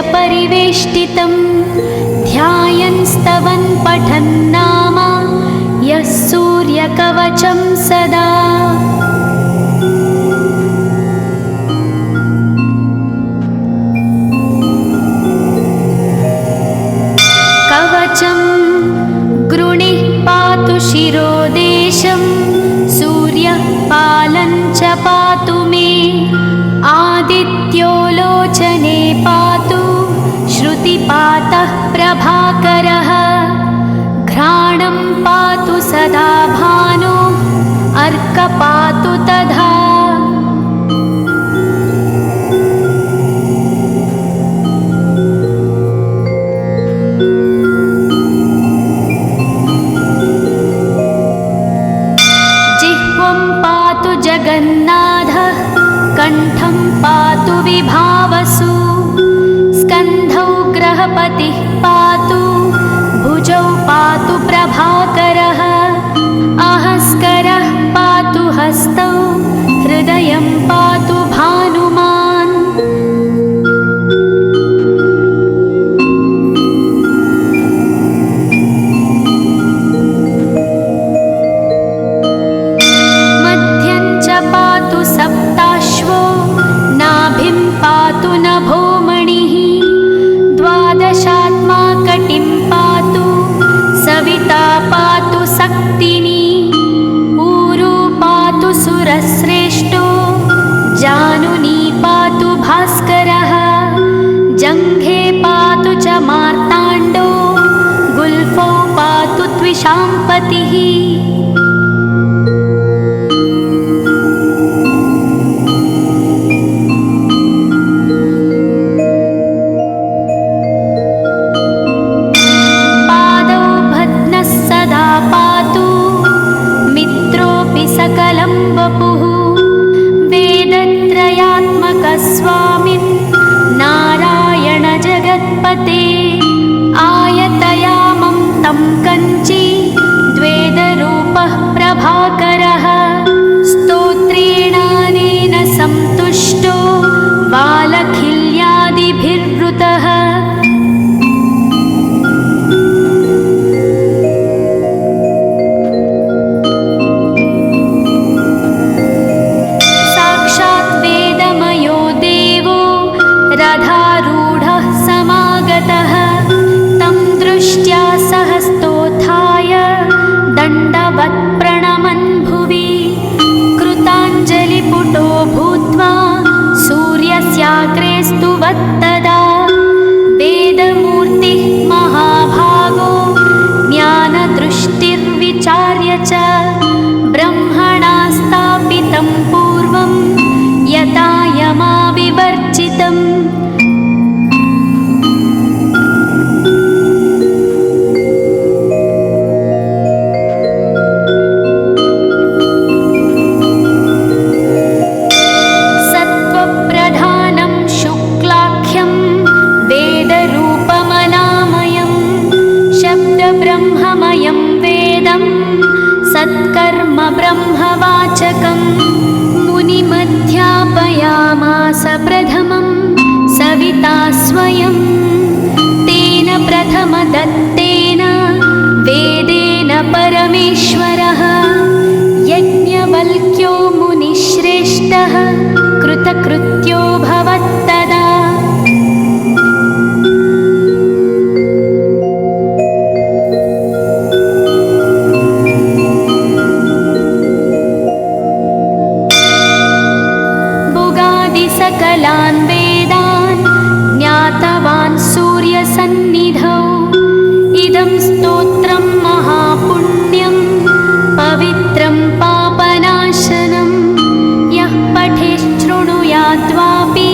परिवेष्टितं ध्यायन् स्तवन् पठन् नाम यः सूर्यकवचं सदा। कवचं गृणिः पातु शिरोदेशं सूर्यः पालं च पातु मे आदित्यो लोचने पातु श्रुतिपातः प्रभाकरः घ्राणं पातु सदा भानो अर्क पातु तथा। जिह्वं पातु जगन्नाथः कण्ठं पातु विभावसु स्कन्धौ ग्रहपतिः पातु भुजौ पातु प्रभाकरः अहस्करः पातु हस्तौ हृदयं पातु भानुमान्। मध्यं च पातु सप्ताश्वो नाभिं पातु नभोमणिः द्वादशात्मा कटिं पातु सविता पातु सक्तिनी ऊरू पातु सुरश्रेष्ठो जानुनी पातु भास्करः जङ्घे पातु च मार्ताण्डो गुल्फौ पातु त्विषाम्पतिः। सकलं वपुः वेदत्रयात्मकस्वामिन् नारायण जगत्पते आयतयामं तं कञ्ची द्वेदरूपः प्रभाकरः स्तोत्रेणानेन संतुष्टो बालखिल्यादिभिर्वृतः। रथारूढः समागतः तं दृष्ट्या सहस्तोत्थाय दण्डवत् प्रणमन् भुवि कृताञ्जलिपुटो भूत्वा सूर्यस्याग्रे स्तुवत्तदा वेदमूर्तिः महाभागो ज्ञानदृष्टिर्विचार्य च ब्रह्मणा स्थापितं पूर्वं यथा यमाविवर्जितम्। सत्त्वप्रधानं शुक्लाख्यं वेदरूपमनामयं शब्दब्रह्ममयं वेदं सत्कर्म ब्रह्मवाचकम् मुनिमध्यापयामास प्रथमं सविता स्वयं तेन प्रथमदत्तेन वेदेन परमेश्वरः यज्ञवल्क्यो मुनिश्रेष्ठः कृतकृत्यो भवत्तदा। सकलान् वेदान् ज्ञातवान् सूर्यसन्निधौ इदं स्तोत्रं महापुण्यं पवित्रं पापनाशनं यः पठेच्छृणुयाद्वापि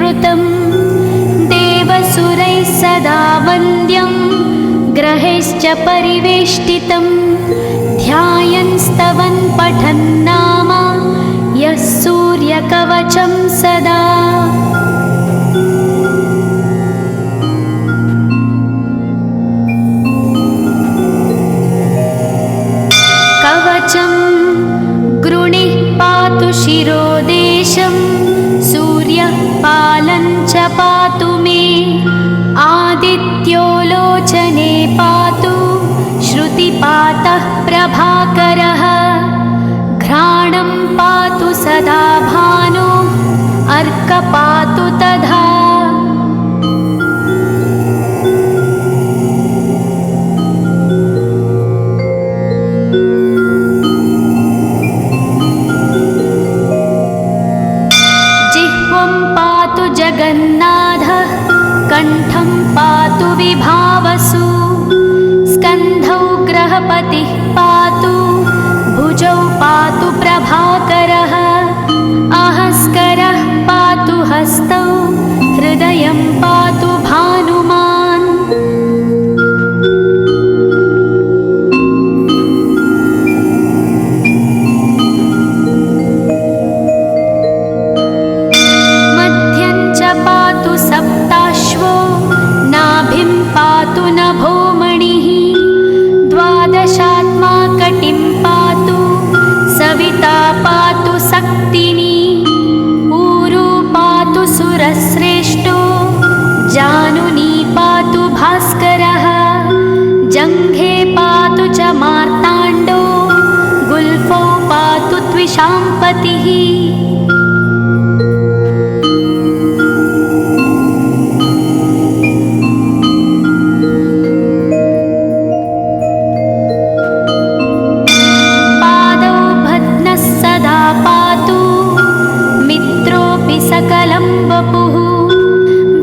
परिवृतं देवसुरैः सदा वन्द्यं ग्रहैश्च परिवेष्टितं ध्यायन् स्तवन् पठन् नाम यः सूर्यकवचं सदा। कवचं गृणिः पातु शिरोदेशं सूर्यः पालं च पातु मे आदित्यो लोचने पातु श्रुतिपातः प्रभाकरः घ्राणं पातु सदा भानो अर्क पातु तथा। जगन्नाथः कण्ठं पातु विभावसु स्कन्धौ ग्रहपतिः पातु भुजौ पातु प्रभाकरः अहस्करः पातु हस्तौ हृदयं पातु भानुमान्। सप्ताश्वो नाभिं पातु नभोमणिः द्वादशात्मा कटिं पातु सविता पातु सक्तिनी ऊरू पातु सुरश्रेष्ठो जानुनी पातु भास्करः जङ्घे पातु च मार्ताण्डो गुल्फौ पातु त्विषाम्पतिः। सकलं वपुः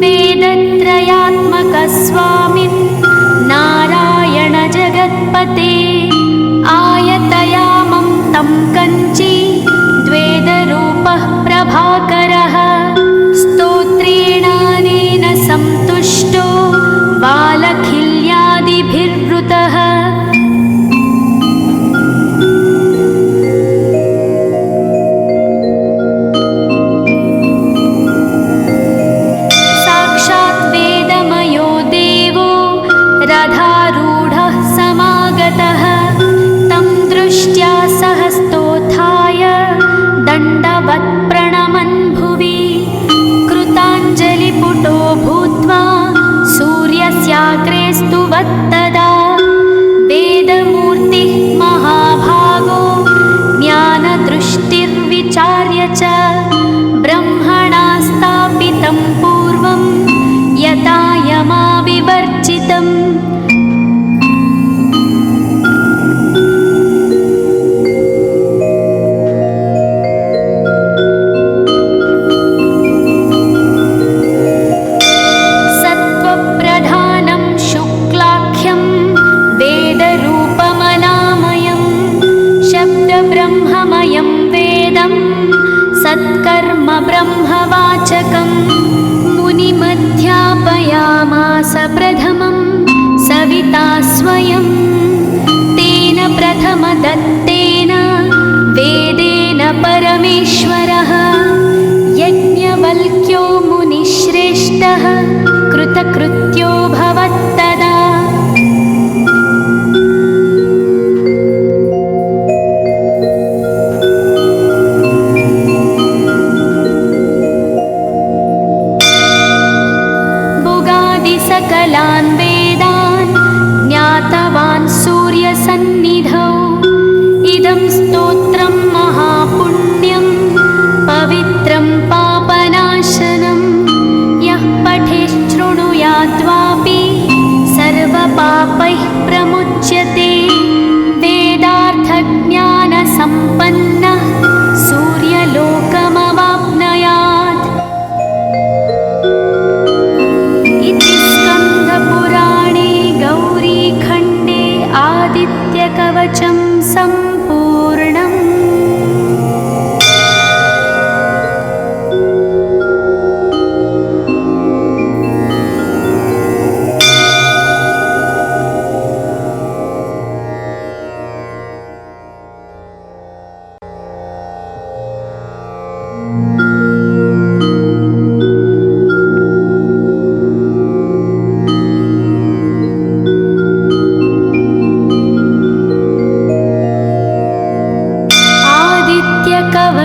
वेदत्रयात्मकस्वामिन् नारायण जगत्पते आयतयामं तं कञ्ची द्वेदरूपः प्रभाकरः स्तोत्रेणानेन सन्तुष्टो बालखिल्यादिभिर्वृतः। रथारूढः समागतः तं दृष्ट्या सहस्तोत्थाय दण्डवत् प्रणमन् भुवि कृताञ्जलिपुटो भूत्वा सूर्यस्याग्रे स्तुवत्तदा वेदमूर्तिः महाभागो ज्ञानदृष्टिर्विचार्य च ब्रह्मणा स्थापितं पूर्वं यथा यमाविवर्जितम्। सत्त्वप्रधानं शुक्लाख्यं वेदरूपमनामयं शब्दब्रह्ममयं वेदं सत्कर्म ब्रह्मवाचकम् मुनिमध्यापयामास प्रथमं सविता स्वयं तेन प्रथमदत्तेन वेदेन परमेश्वरः यज्ञवल्क्यो मुनिश्रेष्ठः कृतकृत्यो भवत्तदा। सकलान् वेदान् ज्ञातवान् सूर्यसन्निधौ इदं स्तोत्रं महापुण्यं पवित्रं पापनाशनं यः पठेच्छृणुयाद्वापि सर्वपापैः प्रमुच्यते वेदार्थज्ञानसम्पन्नः सूर्यलोकमवाप्नुयात्। पुराणे गौरीखण्डे आदित्यकवचं सम्पूर्णम्।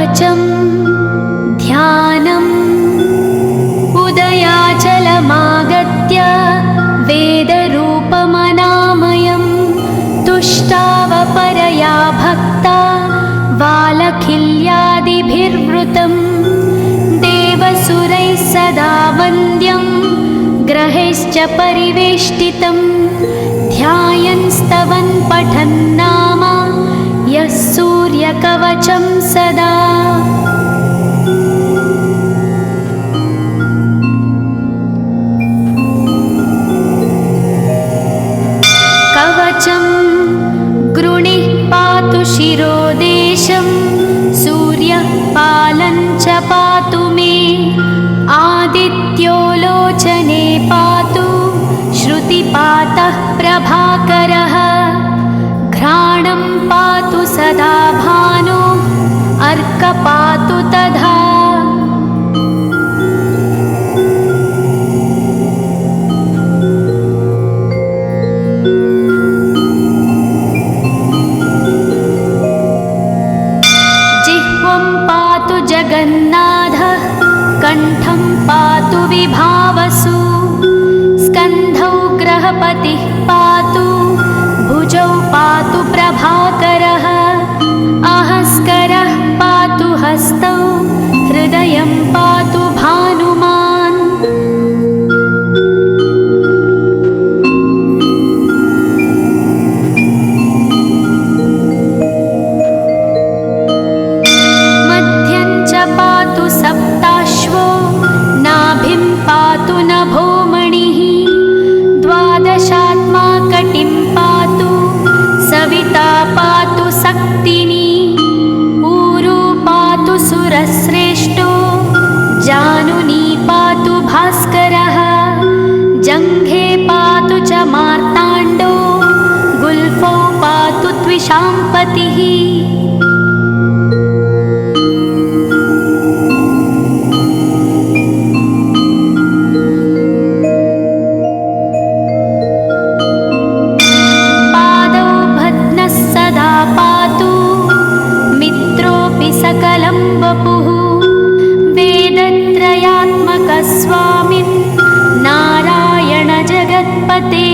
कवचं ध्यानम् उदयाचलमागत्य वेदरूपमनामयं तुष्टावपरया भक्ता वालखिल्यादिभिर्वृतं देवसुरैः सदा वन्द्यं ग्रहैश्च परिवेष्टितं ध्यायन् स्तवन् पठन् नाम यः सूर्यकवचं सदा। कवचं गृणिः पातु शिरोदेशं सूर्यः पालं च पातु मे आदित्यो लोचने पातु श्रुतिपातः प्रभाकरः घ्राणं पातु सदा भानो अर्क पातु तथा। जिह्वं पातु जगन्नाथः कण्ठं पातु विभावसु स्कन्धौ ग्रहपतिः पातु भुजौ पातु प्रभाकरः अहस्करः पातु हस्तौ हृदयं पातु भानुमान्। मध्यं च पातु सप्ताश्वो नाभिं पातु नभोमणिः द्वादशात्मा कटिं पातु सविता पातु सक्तिनी ऊरू पातु सुरश्रेष्ठो जानुनी पातु भास्करः जङ्घे पातु च मार्ताण्डो गुल्फौ पातु त्विषाम्पतिः। सकलं वपुः वेदत्रयात्मकस्वामिन् नारायण जगत्पते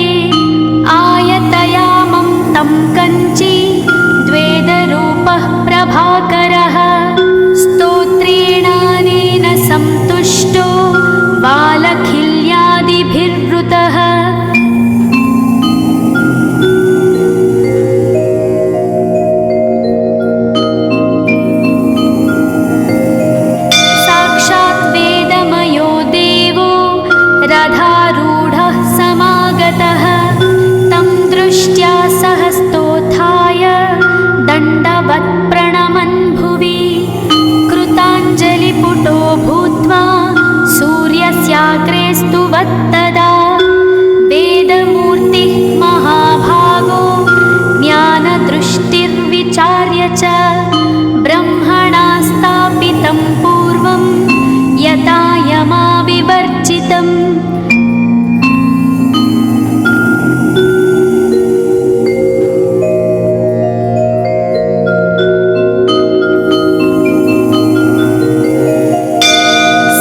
आयतयामं तं कञ्ची द्वेदरूपः प्रभाकरः स्तोत्रेणानेन सन्तुष्टो वालखिल्यादिभिर्वृतः। रथारूढः समागतः तं दृष्ट्या सहस्तोत्थाय दण्डवत् प्रणमन् भुवि कृताञ्जलिपुटो भूत्वा सूर्यस्याग्रे स्तुवत्तदा वेदमूर्तिः महाभागो ज्ञानदृष्टिर्विचार्य च ब्रह्मणा स्थापितं पूर्वं यथा यमाविवर्जितम्।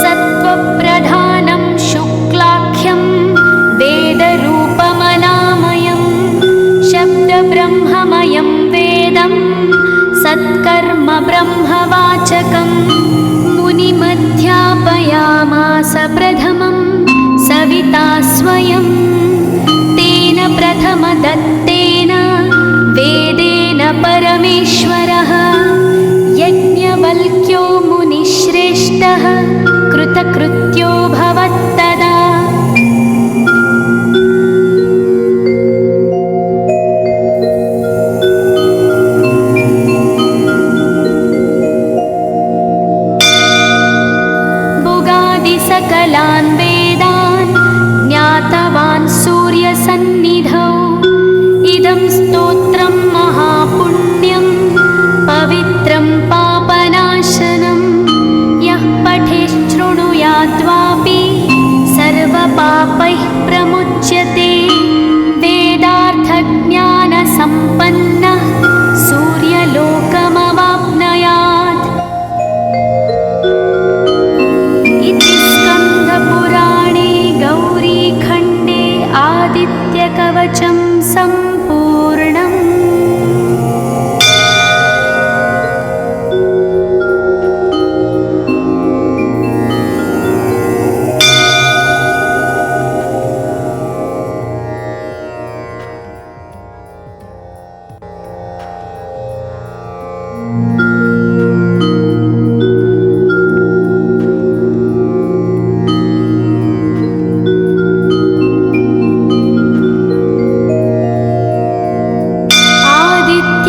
सत्त्वप्रधानं शुक्लाख्यं वेदरूपमनामयं शब्दब्रह्ममयं वेदं सत्कर्म ब्रह्मवाचकं मुनिमध्यापयामास प्रथमं सविता स्वयं तेन प्रथमदत्तेन वेदेन परमेश्वरः यज्ञवल्क्यो मुनिश्रेष्ठः कृतकृत्यो भवत्तदा। सकलान् वेदान् ज्ञातवान् सूर्यसन्निधौ इदं स्तोत्रं महापुण्यं पवित्रं पापनाशनं यः पठेत् शृणुयात्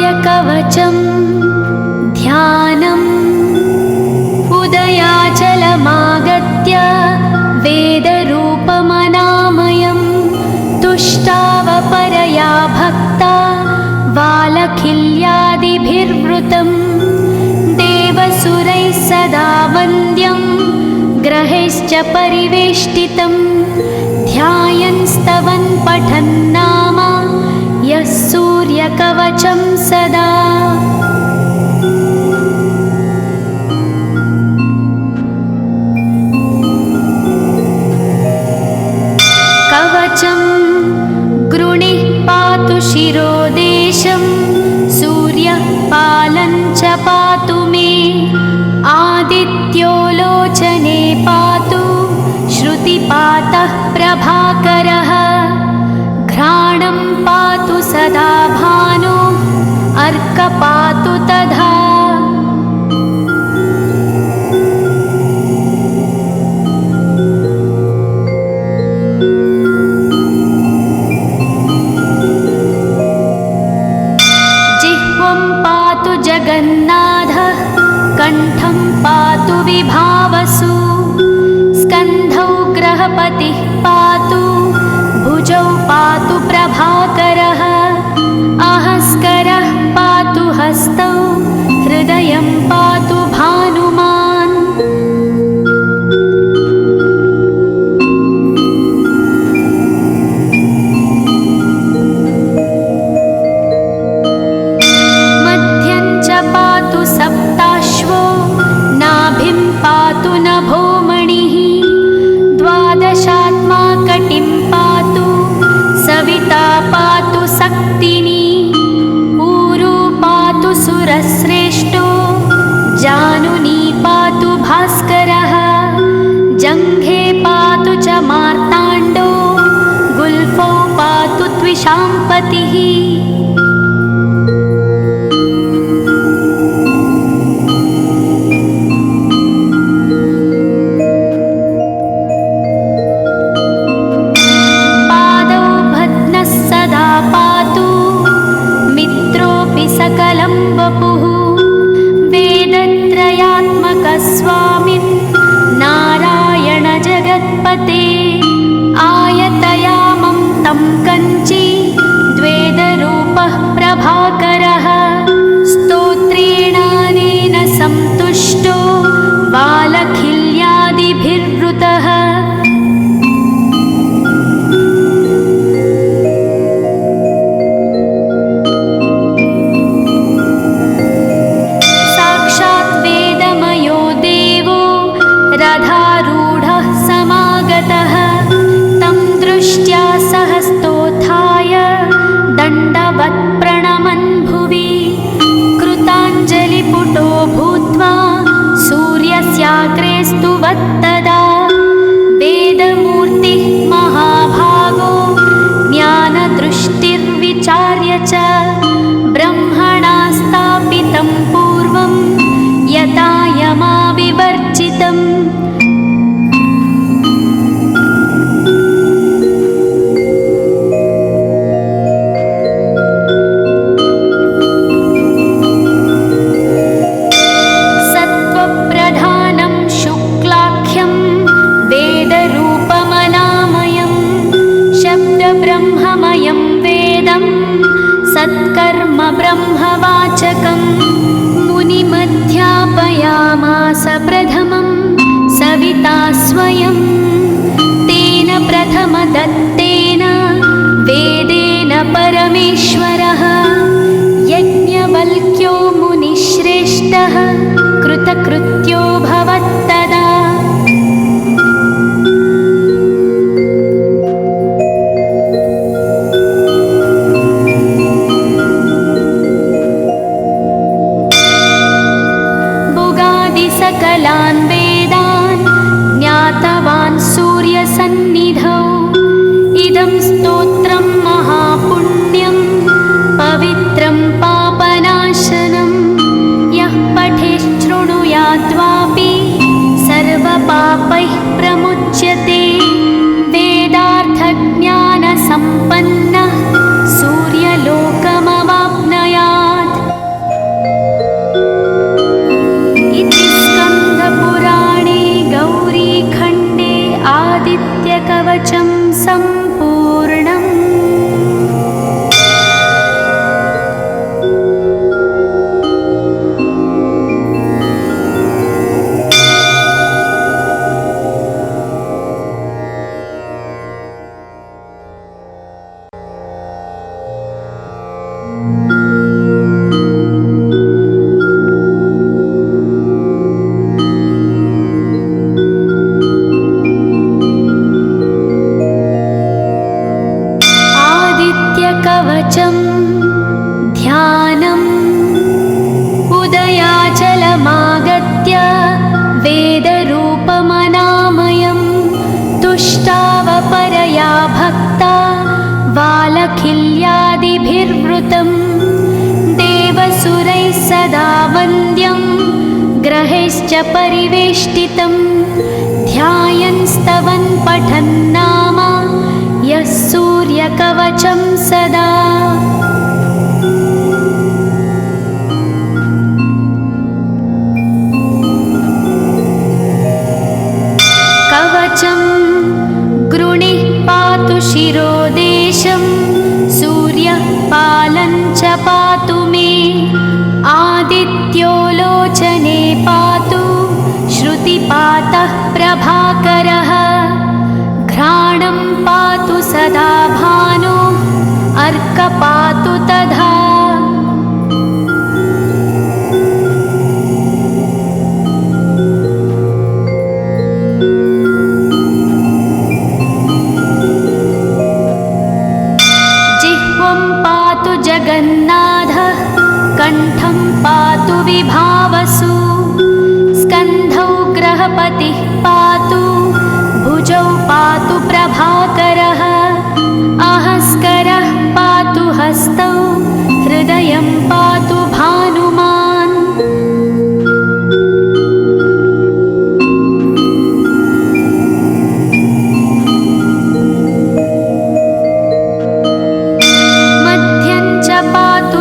सूर्यकवचं ध्यानम् उदयाचलमागत्य वेदरूपमनामयं तुष्टावपरया भक्ता वालखिल्यादिभिर्वृतं देवसुरैः सदा वन्द्यं ग्रहैश्च परिवेष्टितं ध्यायन् स्तवन् पठन् नाम यः सूर्यकवचं सदा। कवचं गृणिः पातु शिरोदेशं सूर्यः पालं च पातु मे आदित्यो लोचने पातु श्रुतिपातः प्रभाकरः घ्राणं पातु सदा भानु अर्क पातु तथा। जिह्वं पातु जगन्नाथः कण्ठं पातु विभावसु स्कन्धौ ग्रहपतिः पातु भुजौ पातु प्रभाकरः अहस्करः पातु हस्तौ हृदयं पातु भानुमान्। मध्यं च पातु सप्ताश्वो नाभिं पातु नभोमणिः द्वादशात्मा कटिं पातु सविता पातु सक्तिनी ऊरू पातु सुरश्रेष्ठो जानुनी पातु भास्करः जङ्घे पातु च मार्ताण्डो गुल्फौ पातु त्विषाम्पतिः। सकलं वपुः वेदत्रयात्मकस्वामिन् नारायण जगत्पते आयतयामं तं कञ्ची द्वेदरूपः प्रभाकरः स्तोत्रेणानेन सन्तुष्टो वालखिल्यादिभिर्वृतः। रथारूढः समागतः तं दृष्ट्या सहस्तोत्थाय दण्डवत् प्रणमन् भुवि कृताञ्जलिपुटो भूत्वा सूर्यस्याग्रे स्तुवत्तदा वेदमूर्तिः महाभागो ज्ञानदृष्टिर्विचार्य च ब्रह्मणा स्थापितं पूर्वं यथा यमाविवर्जितम्। सत्त्वप्रधानं शुक्लाख्यं वेदरूपमनामयं शब्दब्रह्ममयं वेदं सत्कर्म ब्रह्मवाचकं मुनिमध्यापयामास प्रथमं सविता स्वयं तेन प्रथमदत्तेन वेदेन परमेश्वरः यज्ञवल्क्यो मुनिश्रेष्ठः कृतकृत्यो भवत्तदा। सकलान् वेदान् ज्ञातवान् सूर्यसन्निधौ सदा वन्द्यं ग्रहैश्च परिवेष्टितं ध्यायन्स्तवन् पठन्नाम यः सूर्यकवचं सदा। कवचं गृणिः पातु शिरोदेशं सूर्यः पालं च पातु मे आदित्यो लोचने पातु श्रुतिपातः प्रभाकरः घ्राणं पातु सदा भानो अर्क पातु तथा। जगन्नाथः कण्ठं पातु विभावसु स्कन्धौ ग्रहपतिः पातु भुजौ पातु प्रभाकरः अहस्करः पातु हस्तौ हृदयं पातु भानुमान्।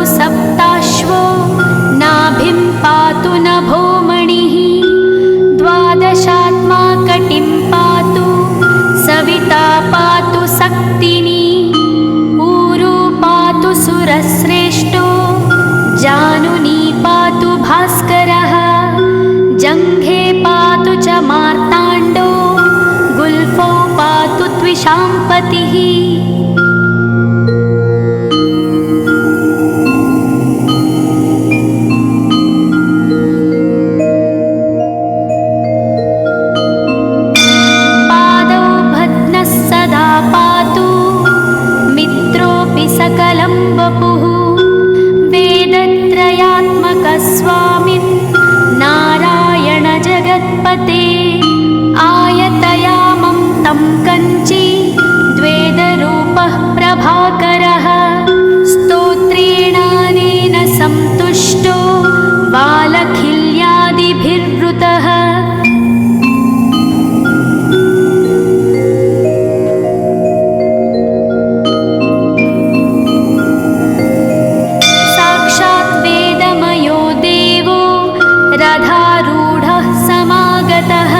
सप्ताश्वो नाभिं पातु नभोमणिः द्वादशात्मा कटिं पातु सविता पातु सक्तिनी ऊरू पातु सुरश्रेष्ठो जानुनी पातु भास्करः जङ्घे पातु च मार्ताण्डो गुल्फौ पातु त्विषाम्पतिः। सकलं वपुः वेदत्रयात्मकस्वामिन् नारायण जगत्पते आयतयामं तं कञ्ची द्वेदरूपः प्रभाकरः स्तोत्रेणानेन सन्तुष्टो बालखिल्यादिभिर्वृतः। रथारूढः समागतः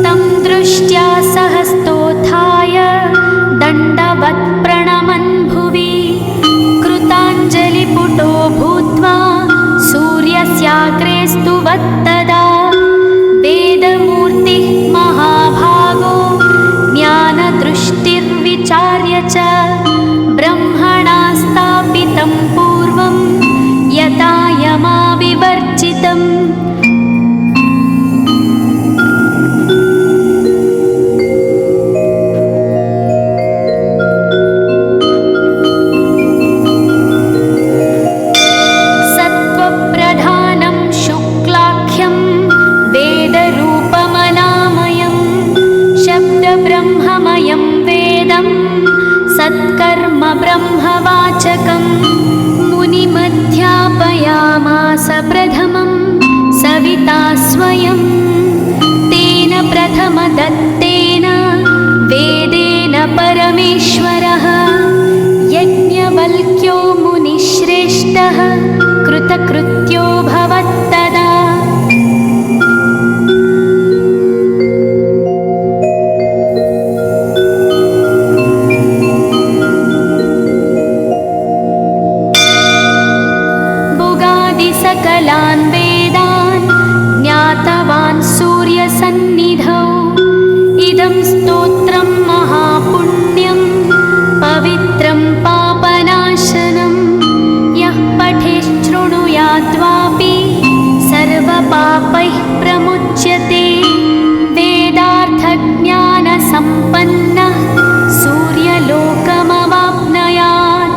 तं दृष्ट्या सहस्तोत्थाय दण्डवत् प्रणमन् भुवि कृताञ्जलिपुटो भूत्वा सूर्यस्याग्रे स्तुवत्तदा वेदमूर्तिः महाभागो ज्ञानदृष्टिर्विचार्य च ब्रह्मणा स्थापितं पूर्वं यथा यमाविवर्जितम्। सत्त्वप्रधानं शुक्लाख्यं वेदरूपमनामयं शब्दब्रह्ममयं वेदं सत्कर्म ब्रह्मवाचकम् मुनिमध्यापयामास प्रथमं सविता स्वयं तेन प्रथमदत्तेन वेदेन परमेश्वरः यज्ञवल्क्यो मुनिश्रेष्ठः कृतकृत्यो भवत्तदा। सकलान् वेदान् ज्ञातवान् सूर्यसन्निधौ इदं स्तोत्रं महापुण्यं पवित्रं पापनाशनं यः पठेच्छृणुयाद्वापि सर्वपापैः प्रमुच्यते वेदार्थज्ञानसम्पन्नः सूर्यलोकमवाप्नुयात्।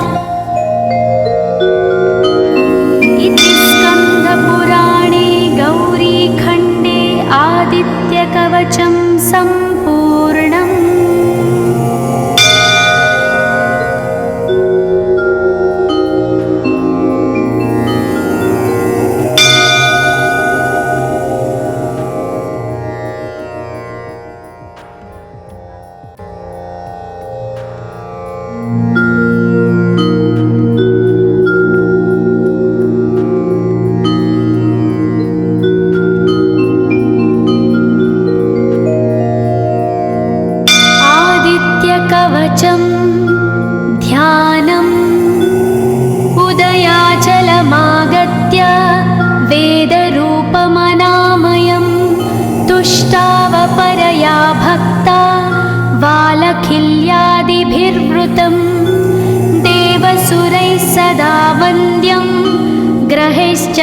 पुराणे गौरीखण्डे आदित्यकवचं सम्पूर्णम्।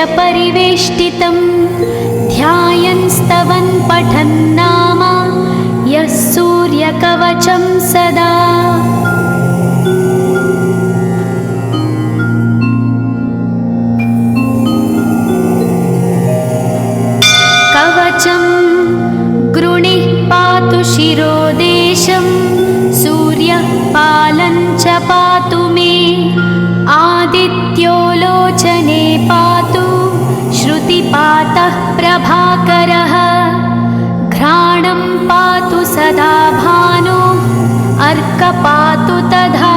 परिवेष्टितं ध्यायन् स्तवन् पठन् नाम यः सूर्यकवचं सदा। कवचं गृणिः पातु शिरोदेशं सूर्यः पालं च पातु मे आदित्यो लोचने पातु श्रुतिपातः प्रभाकरः घ्राणं पातु सदा भानो अर्क पातु तथा।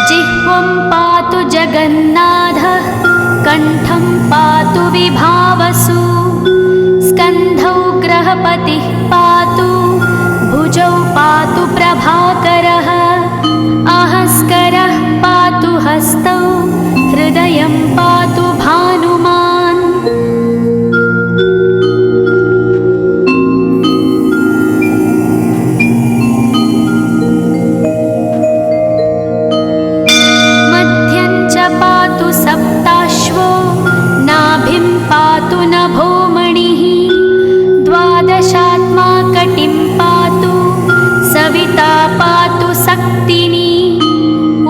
जिह्वं पातु जगन्नाथः कण्ठं पातु विभावसु स्कन्धौ ग्रहपतिः पातु भुजौ पातु प्रभाकरः अहस्करः पातु हस्तौ हृदयं पातु भानुमान्। मध्यं च पातु सप्ताश्वो नाभिं पातु नभोमणिः द्वादशात्मा कटिं पातु सविता पातु सक्तिनी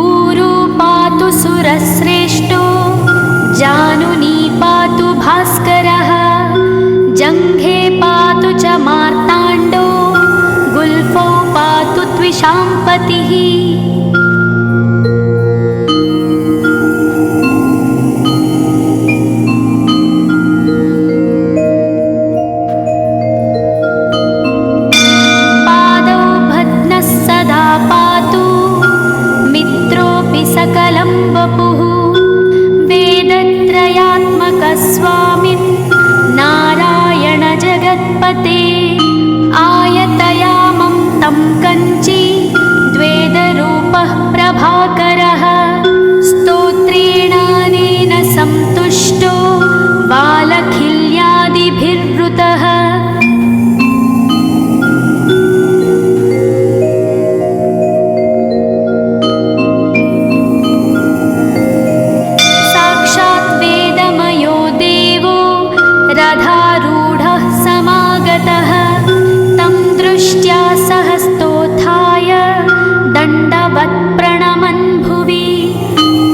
ऊरू पातु सुरश्रेष्ठो जानुनी पातु भास्करः जङ्घे पातु च मार्ताण्डो गुल्फौ पातु त्विषाम्पतिः। सकलं वपुः वेदत्रयात्मकस्वामिन् नारायण जगत्पते आयतयामं तं कञ्ची द्वेदरूपः प्रभाकरः स्तोत्रेणानेन सन्तुष्टो बालखिल्यादिभिर्वृतः। रथारूढः समागतः तं दृष्ट्या सहस्तोत्थाय दण्डवत् प्रणमन् भुवि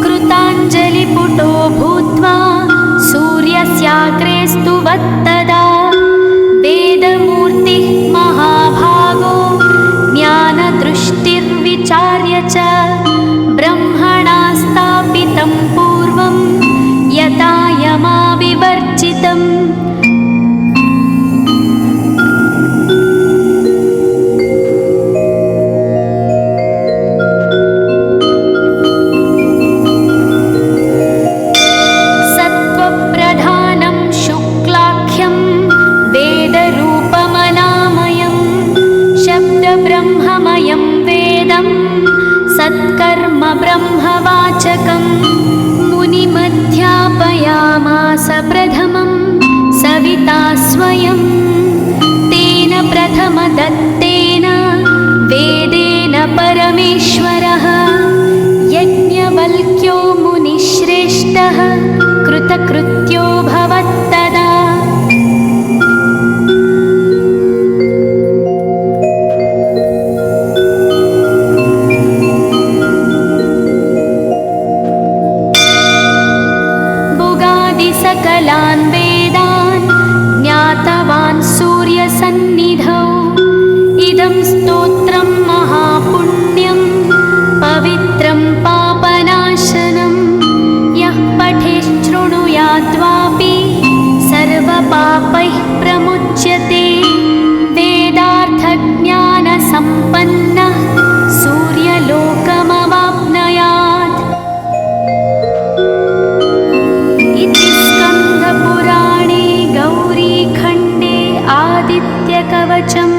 कृताञ्जलिपुटो भूत्वा सूर्यस्याग्रे स्तुवत्तदा वेदमूर्तिः महाभागो ज्ञानदृष्टिर्विचार्य च ब्रह्मणा स्थापितं पूर्वं यथा यमाविवर्जितम्। सत्त्वप्रधानं शुक्लाख्यं वेदरूपमनामयं शब्दब्रह्ममयं वेदं सत्कर्म ब्रह्मवाचकं मुनिमध्यापयामास प्रथमं सविता स्वयं तेन प्रथमदत्तेन वेदेन परमेश्वरः यज्ञवल्क्यो मुनिश्रेष्ठः कृतकृत्यो भवत्तदा। सकलान् वेदान् ज्ञातवान् सूर्यसन्निधौ इदं स्तोत्रं महापुण्यं पवित्रं पापनाशनं यः पठेच्छृणुयाद्वापि सर्वपापैः प्रमुच्यते वेदार्थज्ञानसम्पन्नः सूर्यलोकमवाप्नुयात्। इति स्कन्दपुराणे गौरीखण्डे आदित्यकवचं